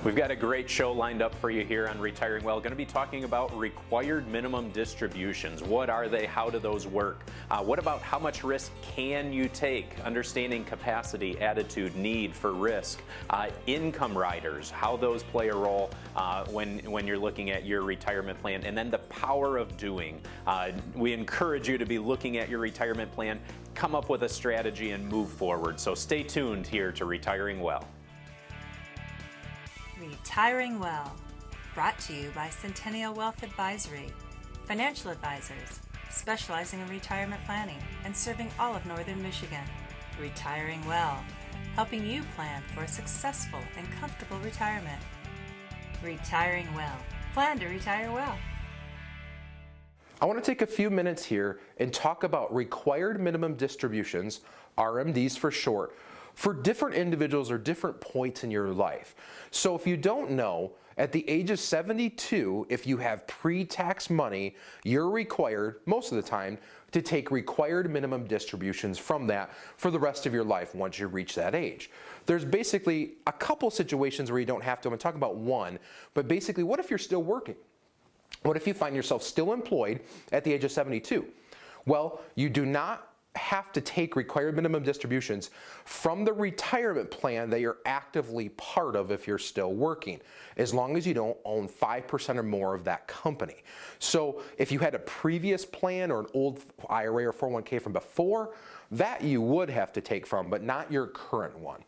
We've got a great show lined up for you here on Retiring Well. Going to be talking about required minimum distributions. What are they? How do those work? What about how much risk can you take? Understanding capacity, attitude, need for risk. Income riders, how those play a role when you're looking at your retirement plan. And then the power of doing. We encourage you to be looking at your retirement plan, come up with a strategy, and move forward. So stay tuned here to Retiring Well. Retiring Well, brought to you by Centennial Wealth Advisory, financial advisors specializing in retirement planning and serving all of Northern Michigan. Retiring Well, helping you plan for a successful and comfortable retirement. Retiring Well, plan to retire well. I want to take a few minutes here and talk about required minimum distributions, RMDs for short, for different individuals or different points in your life. So if you don't know, at the age of 72, if you have pre-tax money, you're required, most of the time, to take required minimum distributions from that for the rest of your life once you reach that age. There's basically a couple situations where you don't have to. I'm going to talk about one, but basically, what if you're still working? What if you find yourself still employed at the age of 72? Well, you do not have to take required minimum distributions from the retirement plan that you're actively part of if you're still working, as long as you don't own 5% or more of that company. So if you had a previous plan or an old IRA or 401k from before, that you would have to take from, but not your current one.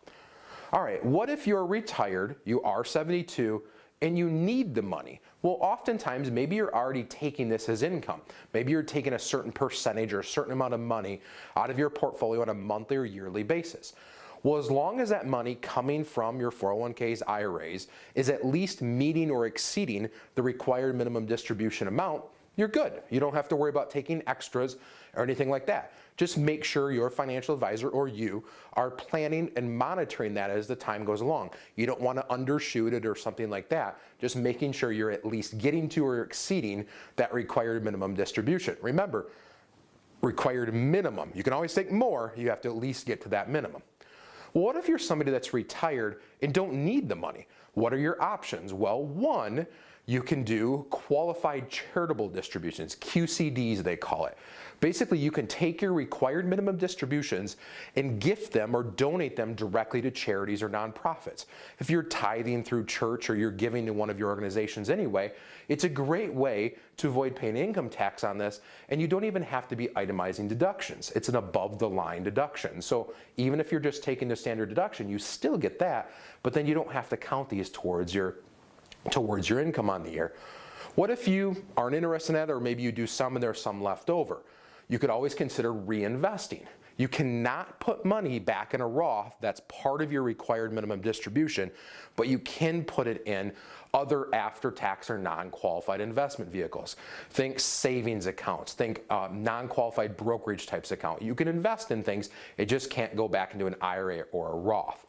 All right, what if you're retired, you are 72, and you need the money? Well, oftentimes, maybe you're already taking this as income. Maybe you're taking a certain percentage or a certain amount of money out of your portfolio on a monthly or yearly basis. Well, as long as that money coming from your 401ks, IRAs, is at least meeting or exceeding the required minimum distribution amount, you're good. You don't have to worry about taking extras or anything like that. Just make sure your financial advisor or you are planning and monitoring that as the time goes along. You don't want to undershoot it or something like that. Just making sure you're at least getting to or exceeding that required minimum distribution. Remember, required minimum. You can always take more. You have to at least get to that minimum. Well, what if you're somebody that's retired and don't need the money? What are your options? Well, one, you can do qualified charitable distributions, QCDs they call it. Basically, you can take your required minimum distributions and gift them or donate them directly to charities or nonprofits. If you're tithing through church or you're giving to one of your organizations anyway, it's a great way to avoid paying income tax on this, and you don't even have to be itemizing deductions. It's an above-the-line deduction. So even if you're just taking the standard deduction, you still get that, but then you don't have to count these towards your income on the year. What if you aren't interested in that, or maybe you do some and there's some left over? You could always consider reinvesting. You cannot put money back in a Roth that's part of your required minimum distribution, but you can put it in other after-tax or non-qualified investment vehicles. Think savings accounts, think non-qualified brokerage types account. You can invest in things, it just can't go back into an IRA or a Roth.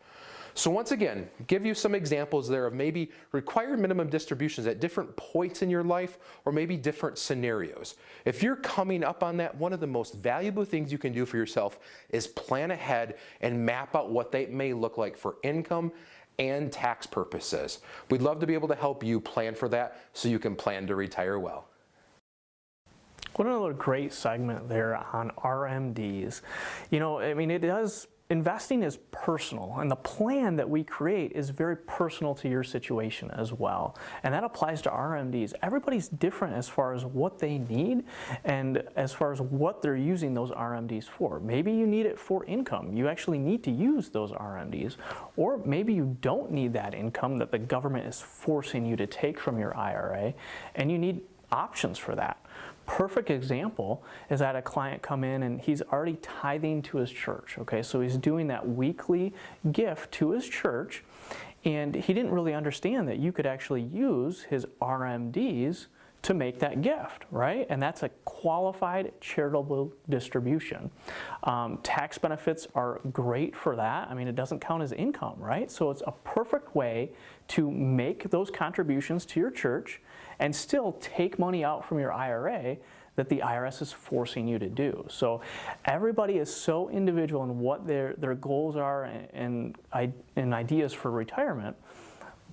So once again, give you some examples there of maybe required minimum distributions at different points in your life or maybe different scenarios. If you're coming up on that, one of the most valuable things you can do for yourself is plan ahead and map out what they may look like for income and tax purposes. We'd love to be able to help you plan for that so you can plan to retire well. What another great segment there on RMDs. You know, I mean, investing is personal, and the plan that we create is very personal to your situation as well. And that applies to RMDs. Everybody's different as far as what they need and as far as what they're using those RMDs for. Maybe you need it for income. You actually need to use those RMDs. Or maybe you don't need that income that the government is forcing you to take from your IRA, and you need options for that. Perfect example is that a client come in and he's already tithing to his church, okay? So he's doing that weekly gift to his church, and he didn't really understand that you could actually use his RMDs to make that gift, right? And that's a qualified charitable distribution. Tax benefits are great for that. I mean, it doesn't count as income, right? So it's a perfect way to make those contributions to your church and still take money out from your IRA that the IRS is forcing you to do. So everybody is so individual in what their goals are and ideas for retirement.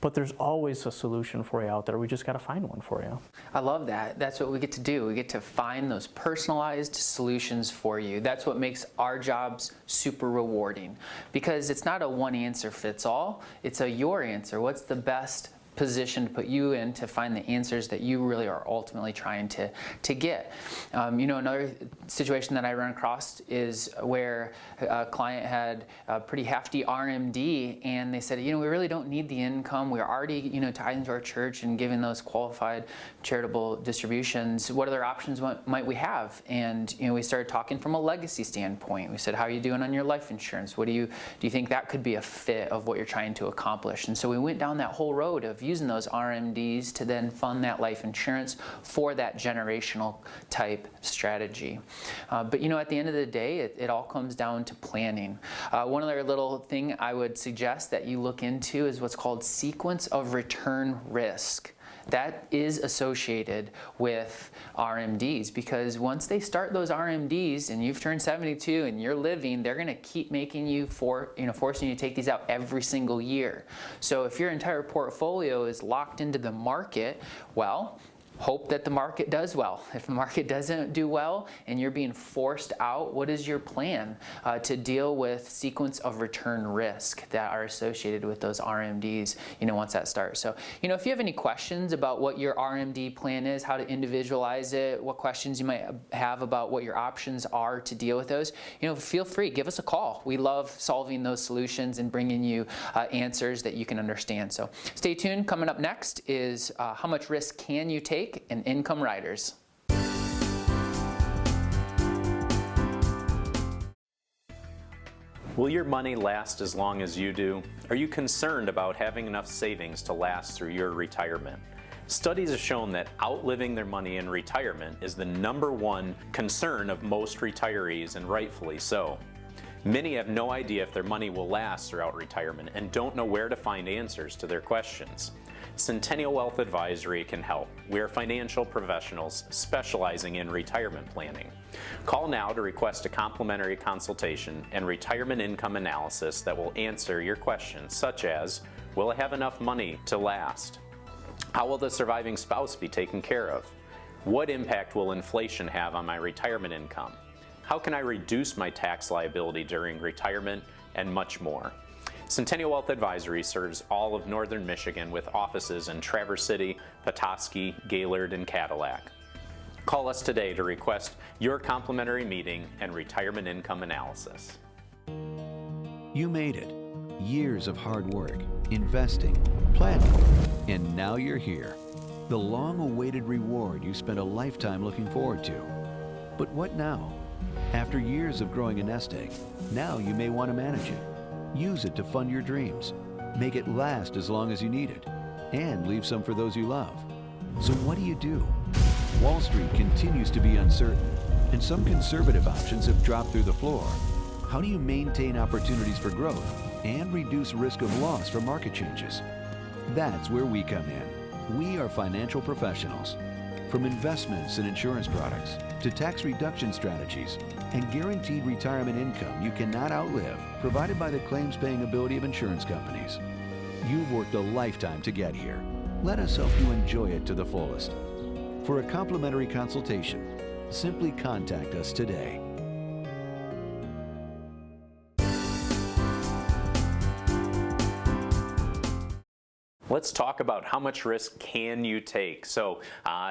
but there's always a solution for you out there. We just got to find one for you. I love that. That's what we get to do. We get to find those personalized solutions for you. That's what makes our jobs super rewarding, because it's not a one answer fits all. It's a your answer. What's the best position to put you in to find the answers that you really are ultimately trying to get. Another situation that I run across is where a client had a pretty hefty RMD, and they said, we really don't need the income. We're already, tithing to our church and giving those qualified charitable distributions. What other options might we have? And we started talking from a legacy standpoint. We said, how are you doing on your life insurance? Do you think that could be a fit of what you're trying to accomplish? And so we went down that whole road of using those RMDs to then fund that life insurance for that generational type strategy. But at the end of the day, it all comes down to planning. One other little thing I would suggest that you look into is what's called sequence of return risk. That is associated with RMDs, because once they start those RMDs and you've turned 72 and you're living, they're going to keep making you forcing you to take these out every single year. So if your entire portfolio is locked into the market, well, hope that the market does well. If the market doesn't do well and you're being forced out, what is your plan to deal with sequence of return risk that are associated with those RMDs, once that starts? So, if you have any questions about what your RMD plan is, how to individualize it, what questions you might have about what your options are to deal with those, feel free, give us a call. We love solving those solutions and bringing you answers that you can understand. So stay tuned. Coming up next is how much risk can you take and income riders. Will your money last as long as you do? Are you concerned about having enough savings to last through your retirement? Studies have shown that outliving their money in retirement is the #1 concern of most retirees, and rightfully so. Many have no idea if their money will last throughout retirement and don't know where to find answers to their questions. Centennial Wealth Advisory can help. We are financial professionals specializing in retirement planning. Call now to request a complimentary consultation and retirement income analysis that will answer your questions, such as, will I have enough money to last? How will the surviving spouse be taken care of? What impact will inflation have on my retirement income? How can I reduce my tax liability during retirement? And much more. Centennial Wealth Advisory serves all of northern Michigan with offices in Traverse City, Petoskey, Gaylord, and Cadillac. Call us today to request your complimentary meeting and retirement income analysis. You made it. Years of hard work, investing, planning, and now you're here. The long-awaited reward you spent a lifetime looking forward to. But what now? After years of growing a nest egg, now you may want to manage it. Use it to fund your dreams. Make it last as long as you need it. And leave some for those you love. So what do? Wall Street continues to be uncertain, and some conservative options have dropped through the floor. How do you maintain opportunities for growth and reduce risk of loss from market changes? That's where we come in. We are financial professionals. From investments and insurance products to tax reduction strategies and guaranteed retirement income you cannot outlive, provided by the claims-paying ability of insurance companies. You've worked a lifetime to get here. Let us help you enjoy it to the fullest. For a complimentary consultation, simply contact us today. Let's talk about how much risk can you take. So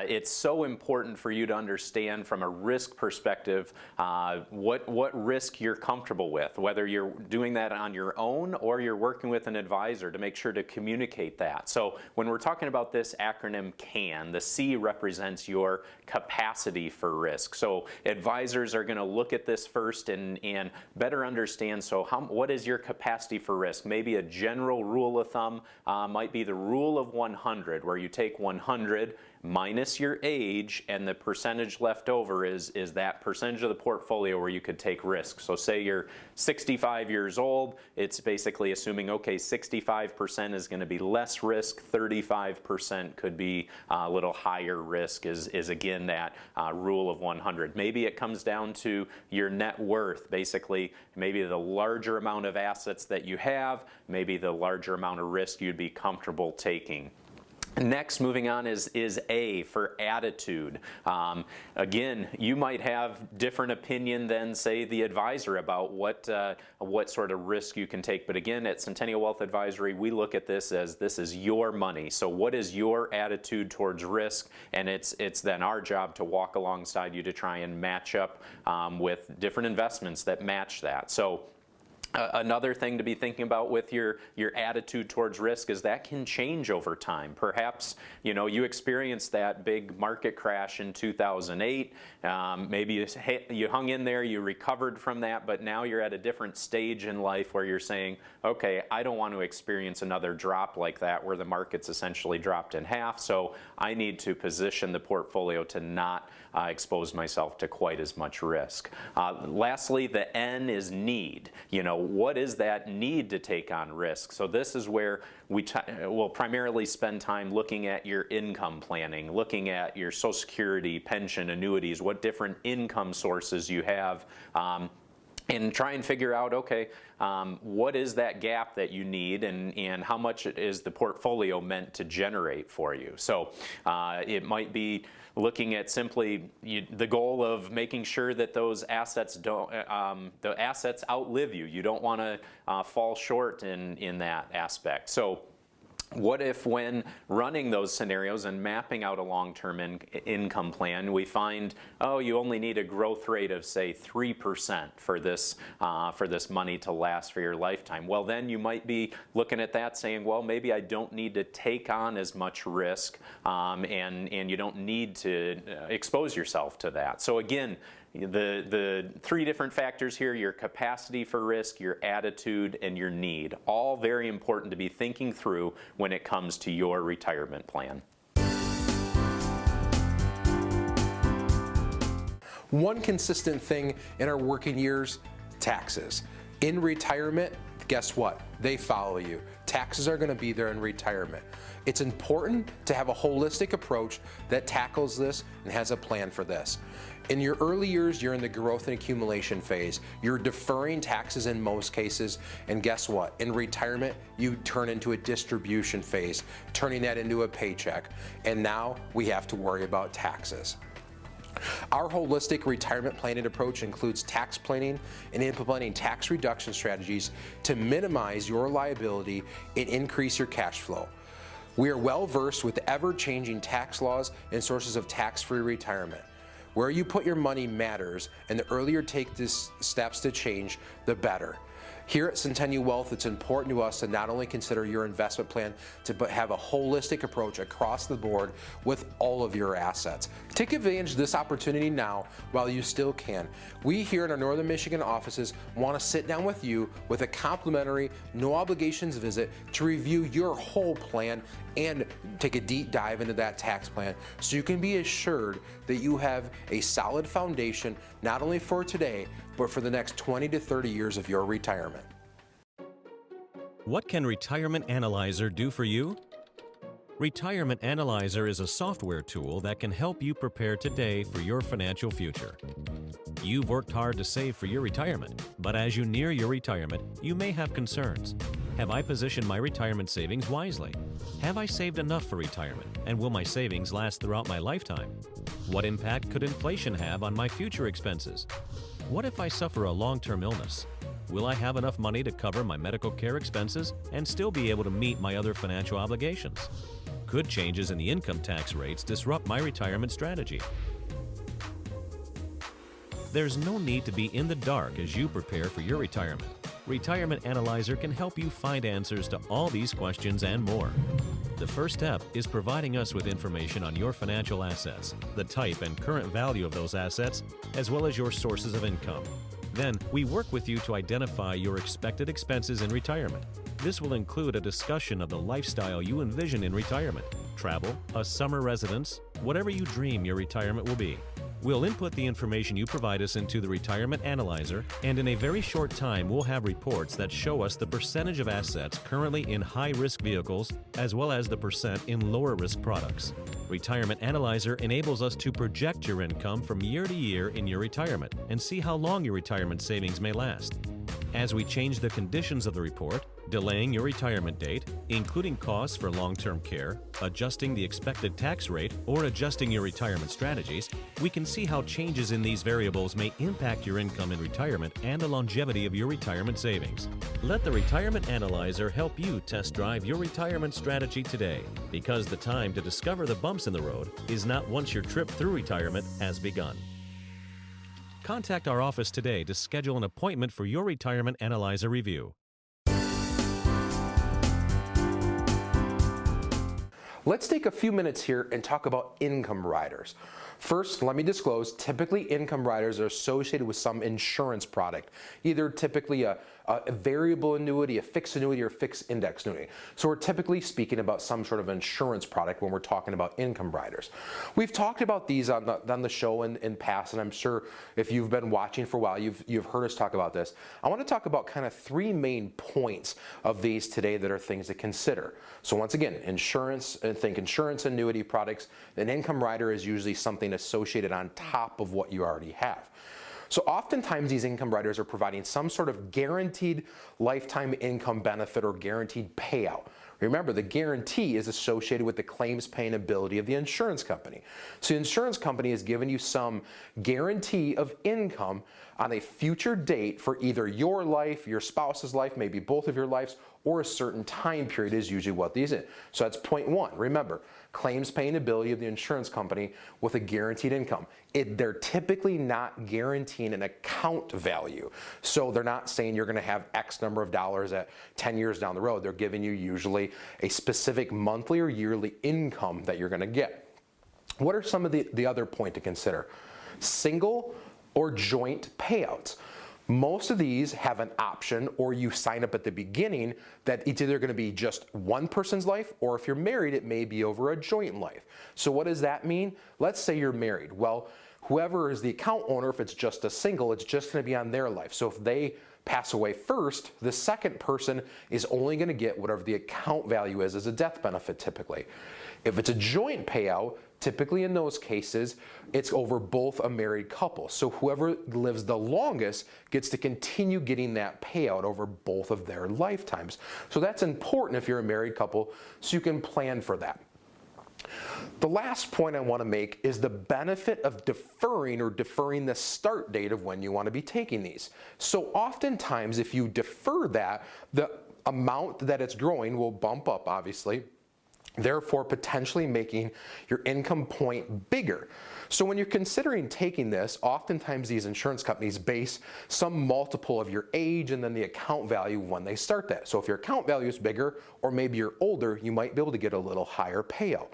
it's so important for you to understand from a risk perspective what risk you're comfortable with, whether you're doing that on your own or you're working with an advisor, to make sure to communicate that. So when we're talking about this acronym CAN, the C represents your capacity for risk. So advisors are going to look at this first and better understand, so what is your capacity for risk? Maybe a general rule of thumb might be the rule of 100, where you take 100 minus your age, and the percentage left over is that percentage of the portfolio where you could take risk. So say you're 65 years old, it's basically assuming, okay, 65% is going to be less risk, 35% could be a little higher risk, is again that rule of 100. Maybe it comes down to your net worth, basically maybe the larger amount of assets that you have, maybe the larger amount of risk you'd be comfortable taking. Next, moving on, is A for attitude. Again, you might have different opinion than, say, the advisor about what sort of risk you can take. But again, at Centennial Wealth Advisory, we look at this as this is your money. So what is your attitude towards risk? And it's then our job to walk alongside you to try and match up with different investments that match that. So another thing to be thinking about with your attitude towards risk is that can change over time. Perhaps, you experienced that big market crash in 2008. Maybe you hung in there, you recovered from that, but now you're at a different stage in life where you're saying, okay, I don't want to experience another drop like that where the market's essentially dropped in half, so I need to position the portfolio to not expose myself to quite as much risk. Lastly, the N is need. What is that need to take on risk? So this is where we'll primarily spend time looking at your income planning, looking at your Social Security, pension, annuities, what different income sources you have, and try and figure out, okay, what is that gap that you need, and how much is the portfolio meant to generate for you? So it might be looking at simply the goal of making sure that those assets the assets outlive you. You don't want to fall short in that aspect. So what if, when running those scenarios and mapping out a long-term income plan, we find, you only need a growth rate of, say, 3% for this money to last for your lifetime? Well, then you might be looking at that saying, well, maybe I don't need to take on as much risk, and you don't need to expose yourself to that. So again, the three different factors here: your capacity for risk, your attitude, and your need. All very important to be thinking through when it comes to your retirement plan. One consistent thing in our working years: taxes. In retirement, guess what? They follow you. Taxes are going to be there in retirement. It's important to have a holistic approach that tackles this and has a plan for this. In your early years, you're in the growth and accumulation phase. You're deferring taxes in most cases, and guess what? In retirement, you turn into a distribution phase, turning that into a paycheck, and now we have to worry about taxes. Our holistic retirement planning approach includes tax planning and implementing tax reduction strategies to minimize your liability and increase your cash flow. We are well versed with ever-changing tax laws and sources of tax-free retirement. Where you put your money matters, and the earlier take these steps to change, the better. Here at Centennial Wealth, it's important to us to not only consider your investment plan, but have a holistic approach across the board with all of your assets. Take advantage of this opportunity now while you still can. We here in our Northern Michigan offices want to sit down with you with a complimentary, no obligations visit to review your whole plan and take a deep dive into that tax plan, so you can be assured that you have a solid foundation not only for today, but for the next 20 to 30 years of your retirement. What can Retirement Analyzer do for you? Retirement Analyzer is a software tool that can help you prepare today for your financial future. You've worked hard to save for your retirement, but as you near your retirement, you may have concerns. Have I positioned my retirement savings wisely? Have I saved enough for retirement, and will my savings last throughout my lifetime? What impact could inflation have on my future expenses? What if I suffer a long-term illness? Will I have enough money to cover my medical care expenses and still be able to meet my other financial obligations? Could changes in the income tax rates disrupt my retirement strategy? There's no need to be in the dark as you prepare for your retirement. Retirement Analyzer can help you find answers to all these questions and more. The first step is providing us with information on your financial assets, the type and current value of those assets, as well as your sources of income. Then, we work with you to identify your expected expenses in retirement. This will include a discussion of the lifestyle you envision in retirement, travel, a summer residence, whatever you dream your retirement will be. We'll input the information you provide us into the Retirement Analyzer, and in a very short time, we'll have reports that show us the percentage of assets currently in high-risk vehicles, as well as the percent in lower-risk products. Retirement Analyzer enables us to project your income from year to year in your retirement and see how long your retirement savings may last. As we change the conditions of the report, delaying your retirement date, including costs for long-term care, adjusting the expected tax rate, or adjusting your retirement strategies, we can see how changes in these variables may impact your income in retirement and the longevity of your retirement savings. Let the Retirement Analyzer help you test drive your retirement strategy today, because the time to discover the bumps in the road is not once your trip through retirement has begun. Contact our office today to schedule an appointment for your Retirement Analyzer review. Let's take a few minutes here and talk about income riders. First, let me disclose, typically income riders are associated with some insurance product, either typically a variable annuity, a fixed annuity, or fixed index annuity. So we're typically speaking about some sort of insurance product when we're talking about income riders. We've talked about these on the show in past, and I'm sure if you've been watching for a while, you've heard us talk about this. I want to talk about kind of three main points of these today that are things to consider. So once again, insurance, think insurance annuity products. An income rider is usually something associated on top of what you already have. So oftentimes these income riders are providing some sort of guaranteed lifetime income benefit or guaranteed payout. Remember, the guarantee is associated with the claims paying ability of the insurance company. So the insurance company is giving you some guarantee of income on a future date for either your life, your spouse's life, maybe both of your lives, or a certain time period is usually what these is. So that's point one. Remember, claims paying ability of the insurance company with a guaranteed income. They're typically not guaranteeing an account value. So they're not saying you're going to have X number of dollars at 10 years down the road. They're giving you usually a specific monthly or yearly income that you're going to get. What are some of the other point to consider? Single or joint payouts. Most of these have an option, or you sign up at the beginning that it's either going to be just one person's life, or if you're married, it may be over a joint life. So what does that mean? Let's say you're married. Well, whoever is the account owner, if it's just a single, it's just going to be on their life. So if they pass away first, the second person is only going to get whatever the account value is as a death benefit typically. If it's a joint payout, typically in those cases, it's over both a married couple. So whoever lives the longest gets to continue getting that payout over both of their lifetimes. So that's important if you're a married couple, so you can plan for that. The last point I want to make is the benefit of deferring the start date of when you want to be taking these. So oftentimes if you defer that, the amount that it's growing will bump up, obviously, therefore potentially making your income point bigger. So when you're considering taking this, oftentimes these insurance companies base some multiple of your age and then the account value when they start that. So if your account value is bigger, or maybe you're older, you might be able to get a little higher payout.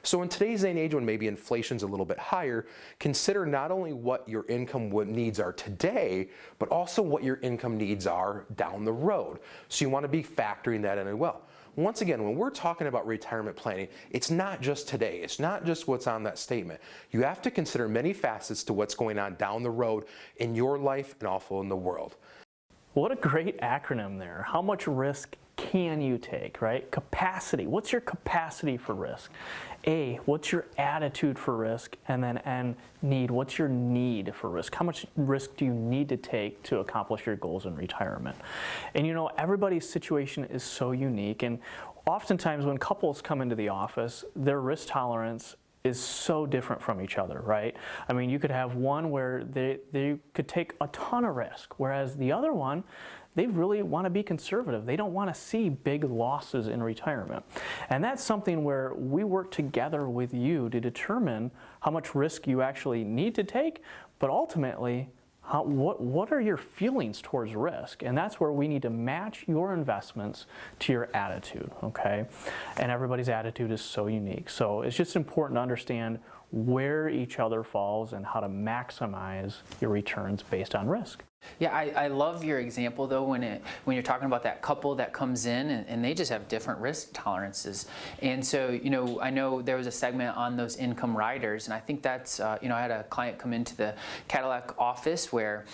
So in today's day and age when maybe inflation's a little bit higher, consider not only what your income needs are today, but also what your income needs are down the road. So you want to be factoring that in as well. Once again, when we're talking about retirement planning, it's not just today. It's not just what's on that statement. You have to consider many facets to what's going on down the road in your life and also in the world. What a great acronym there. How much risk can you take, right? Capacity. What's your capacity for risk? A, what's your attitude for risk? And then N, need. What's your need for risk? How much risk do you need to take to accomplish your goals in retirement? And you know, everybody's situation is so unique, and oftentimes when couples come into the office, their risk tolerance is so different from each other, right? I mean, you could have one where they could take a ton of risk, whereas the other one, they really want to be conservative. They don't want to see big losses in retirement. And that's something where we work together with you to determine how much risk you actually need to take, but ultimately, what are your feelings towards risk? And that's where we need to match your investments to your attitude, okay? And everybody's attitude is so unique. So it's just important to understand where each other falls and how to maximize your returns based on risk. Yeah, I love your example though when you're talking about that couple that comes in and they just have different risk tolerances. And so, you know, I know there was a segment on those income riders, and I think that's, you know, I had a client come into the Cadillac office where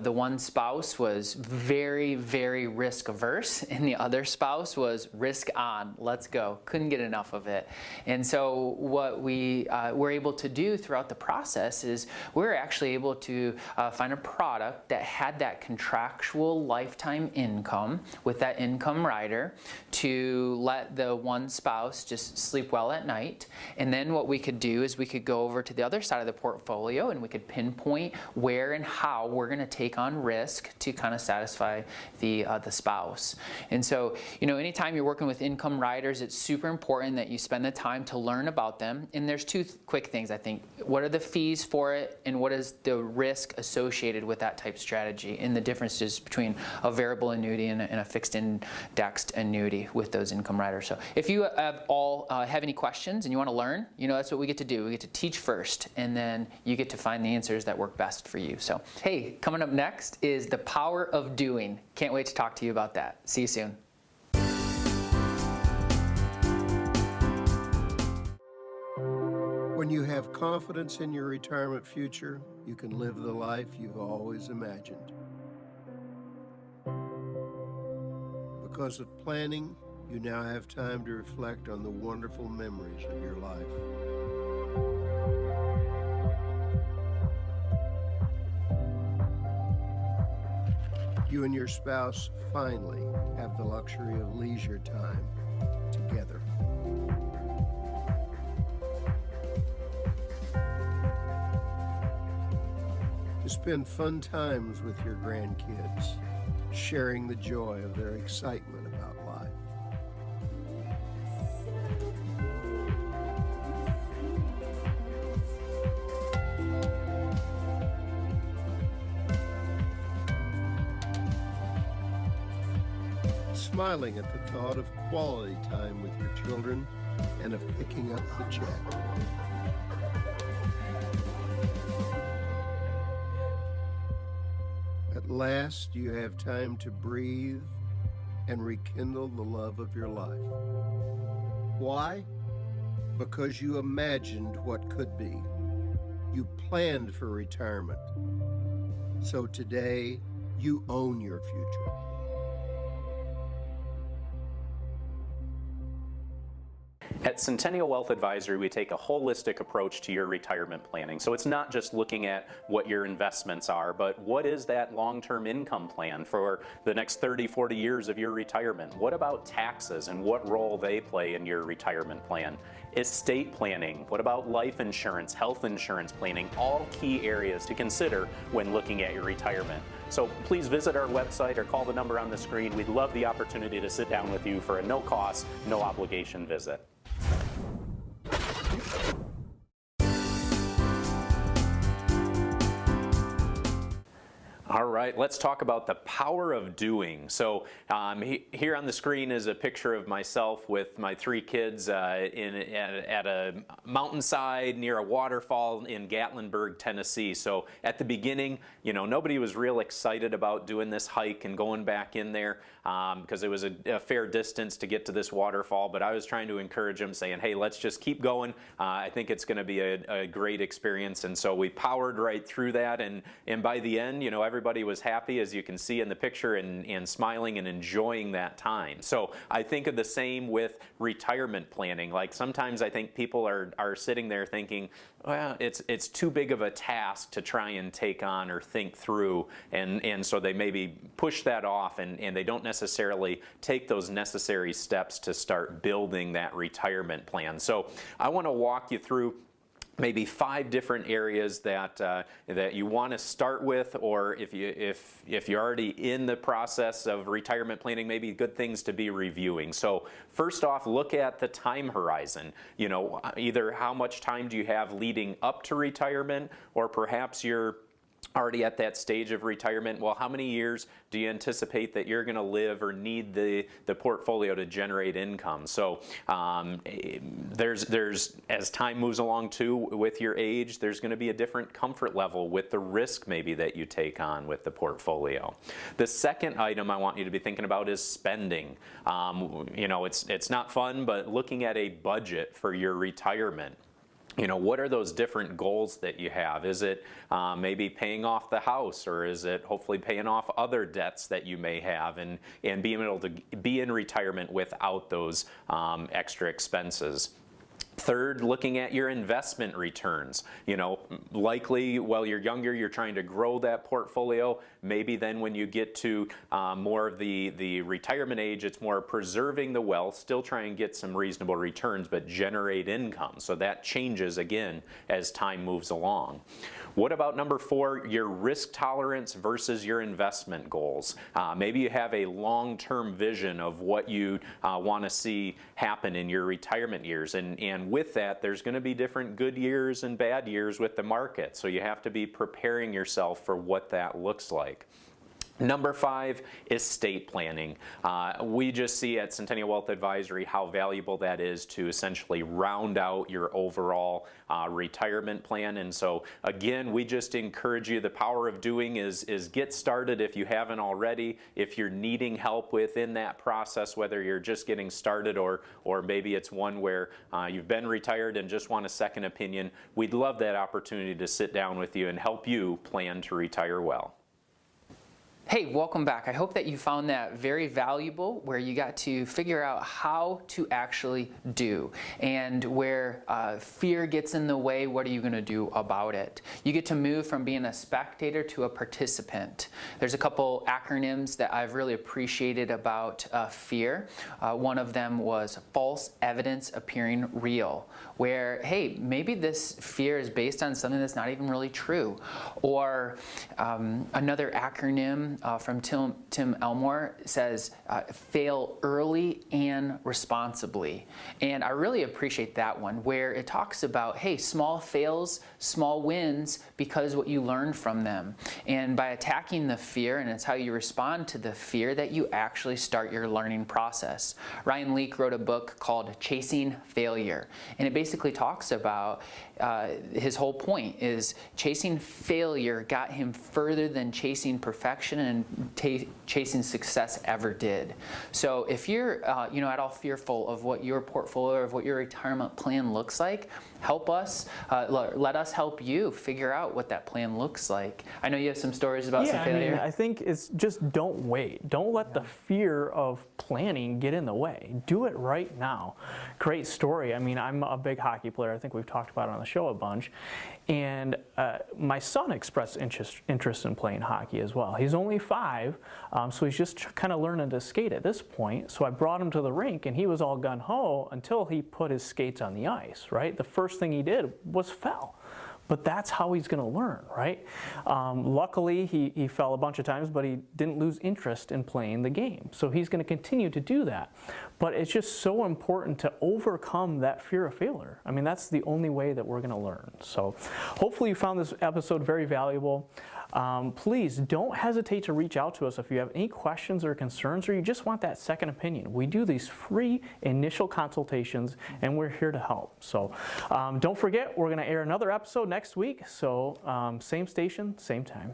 the one spouse was very, very risk averse and the other spouse was risk on, let's go, couldn't get enough of it. And so what we were able to do throughout the process is we were actually able to find a product that had that contractual lifetime income with that income rider to let the one spouse just sleep well at night. And then what we could do is we could go over to the other side of the portfolio and we could pinpoint where and how we're going to take on risk to kind of satisfy the spouse. And so, you know, anytime you're working with income riders, it's super important that you spend the time to learn about them. And there's two quick things, I think. What are the fees for it, and what is the risk associated with that type of strategy? And the differences between a variable annuity and a fixed indexed annuity with those income riders. So if you have any questions and you want to learn, you know, that's what we get to do. We get to teach first, and then you get to find the answers that work best for you. So, hey, coming up next is the power of doing. Can't wait to talk to you about that. See you soon. When you have confidence in your retirement future, you can live the life you've always imagined. Because of planning, you now have time to reflect on the wonderful memories of your life. You and your spouse finally have the luxury of leisure time together. To spend fun times with your grandkids, sharing the joy of their excitement about life. Smiling at the thought of quality time with your children and of picking up the check. At last, you have time to breathe and rekindle the love of your life. Why? Because you imagined what could be. You planned for retirement. So today, you own your future. At Centennial Wealth Advisory, we take a holistic approach to your retirement planning. So it's not just looking at what your investments are, but what is that long-term income plan for the next 30, 40 years of your retirement? What about taxes and what role they play in your retirement plan? Estate planning, what about life insurance, health insurance planning, all key areas to consider when looking at your retirement. So please visit our website or call the number on the screen. We'd love the opportunity to sit down with you for a no-cost, no-obligation visit. All right, let's talk about the power of doing. So here on the screen is a picture of myself with my 3 kids at a mountainside near a waterfall in Gatlinburg, Tennessee. So at the beginning, you know, nobody was real excited about doing this hike and going back in there because it was a fair distance to get to this waterfall. But I was trying to encourage them, saying, hey, let's just keep going. I think it's going to be a great experience. And so we powered right through that. And by the end, you know, everybody was happy, as you can see in the picture, and smiling and enjoying that time. So I think of the same with retirement planning. Like sometimes I think people are sitting there thinking, well, it's too big of a task to try and take on or think through, and so they maybe push that off, and they don't necessarily take those necessary steps to start building that retirement plan. So I want to walk you through maybe 5 different areas that you want to start with, or if you're already in the process of retirement planning, maybe good things to be reviewing. So first off, look at the time horizon. You know, either how much time do you have leading up to retirement, or perhaps you're already at that stage of retirement, well, how many years do you anticipate that you're going to live or need the portfolio to generate income? So there's as time moves along too with your age, there's going to be a different comfort level with the risk maybe that you take on with the portfolio. The second item I want you to be thinking about is spending. You know, it's not fun, but looking at a budget for your retirement. You know, what are those different goals that you have? Is it maybe paying off the house, or is it hopefully paying off other debts that you may have, and being able to be in retirement without those extra expenses? Third, looking at your investment returns. You know, likely while you're younger, you're trying to grow that portfolio. Maybe then when you get to more of the retirement age, it's more preserving the wealth, still try and get some reasonable returns, but generate income. So that changes again as time moves along. What about number 4, your risk tolerance versus your investment goals? Maybe you have a long-term vision of what you want to see happen in your retirement years, and with that, there's going to be different good years and bad years with the market, so you have to be preparing yourself for what that looks like. Number 5, estate planning. We just see at Centennial Wealth Advisory how valuable that is to essentially round out your overall retirement plan. And so again, we just encourage you, the power of doing is get started if you haven't already. If you're needing help within that process, whether you're just getting started or maybe it's one where you've been retired and just want a second opinion, we'd love that opportunity to sit down with you and help you plan to retire well. Hey, welcome back. I hope that you found that very valuable, where you got to figure out how to actually do, and where fear gets in the way, what are you going to do about it? You get to move from being a spectator to a participant. There's a couple acronyms that I've really appreciated about fear. One of them was false evidence appearing real, where, hey, maybe this fear is based on something that's not even really true. Or another acronym from Tim Elmore says, fail early and responsibly. And I really appreciate that one, where it talks about, hey, small fails, small wins, because what you learn from them. And by attacking the fear, and it's how you respond to the fear, that you actually start your learning process. Ryan Leake wrote a book called Chasing Failure, and it basically talks about his whole point is chasing failure got him further than chasing perfection and chasing success ever did. So if you're at all fearful of what your portfolio, of what your retirement plan looks like, help us, let us help you figure out what that plan looks like. I know you have some stories about some failure. I mean, I think it's just don't wait. Don't let the fear of planning get in the way. Do it right now. Great story. I mean, I'm a big hockey player. I think we've talked about it on the show a bunch. And my son expressed interest in playing hockey as well. He's only 5, so he's just kind of learning to skate at this point. So I brought him to the rink, and he was all gung-ho until he put his skates on the ice, right? The first thing he did was fell. But that's how he's going to learn, right? Luckily, he fell a bunch of times, but he didn't lose interest in playing the game. So he's going to continue to do that. But it's just so important to overcome that fear of failure. I mean, that's the only way that we're going to learn. So hopefully you found this episode very valuable. Please don't hesitate to reach out to us if you have any questions or concerns, or you just want that second opinion. We do these free initial consultations, and we're here to help. So don't forget, we're going to air another episode next week. So same station, same time.